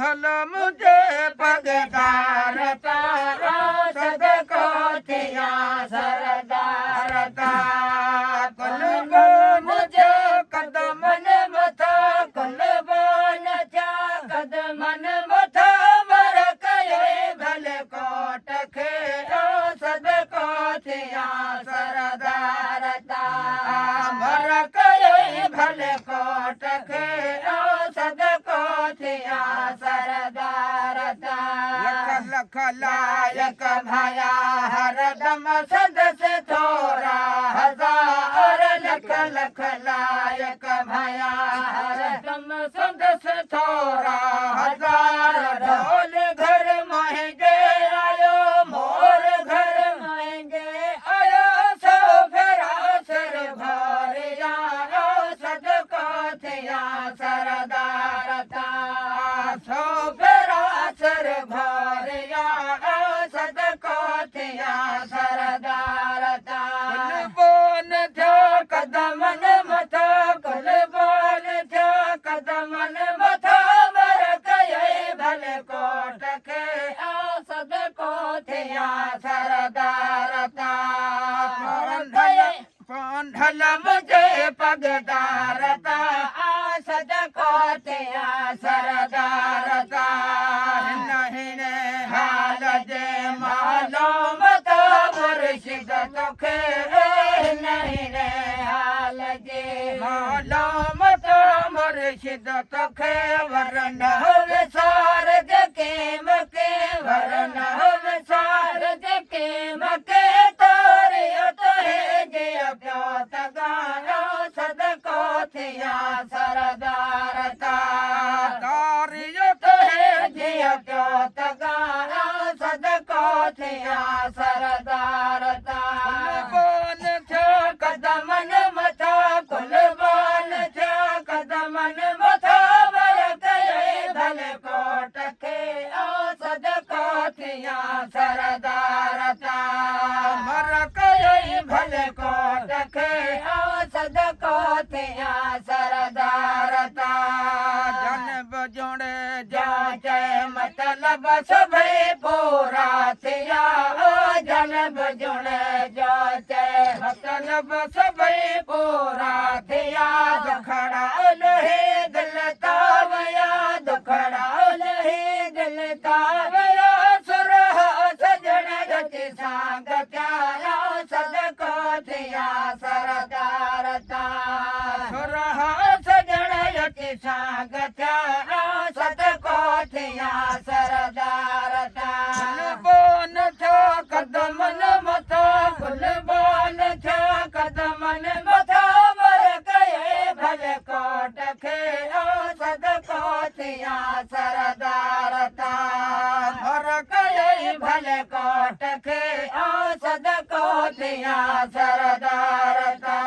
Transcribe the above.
लखल मुझे पगदार तारा सदको थिया सरदार ता कुलबो मुझे कदमन मथा कुलबोन जा कदमन मथा मर कये भल कोट खेरो सदको थिया सरदार ता मर कये भल कोट खेरो सदको थिया सरदार ता लख लख लायक भया हरदम सदस्य थोरा हजार लख लख लायक भया हरदम सदस्य थोरा हजार ढोल घर महंगे आयो मोर घर महंगे आयो सो फेरा सर भर आयो सदको थिया सरदार ता सो फेरा सर भर आयो सदको थिया सरदार ता कुलबोन थो कदमन मथा कुलबोन थो कदमन मथा मर कये भल कोट खे आ सदको थिया सरदार ता पांढल मुझे पगदार ता आ सदको थिया सरदार ता नहीं हाल जे मालो मता मुर्शिद तोखे नहीं हाल जे मालो मता मुर्शिद तोखे वरन विसार के मके वरन विसार के मके तोरे तो है जे प्यो तगायो सदको थिया सरदार ता तारियो तो है जे प्यो तगायो सदको थिया सरदार ता कुलबोन थो कदमन मथा कुलबोन थो कदमन मथा वर कये भल कोट खे ओ सदको थिया सरदार ता मर कये भल कोट खे ओ सदको थिया सरदार ता जन बजोड़े जो चय मतलब सभई पूरा थिया ओ जन बजोड़े जो चय मतलब सभई पूरा थिया दुखड़ा लहे दिल तावया दुखड़ा लहे दिल तावया सुरह सजन गति सांग त्याया सदको थिया सरदार ता सुरह सजन गति सांग त्याया सदको थिया सरदार ता कुलबोन थो कदमन मथा कुलबोन थो कदमन मथा मर कये भल कोट खे ओ सदको थिया सरदार ता मर कये भल कोट खे ओ सदको थिया सरदार ता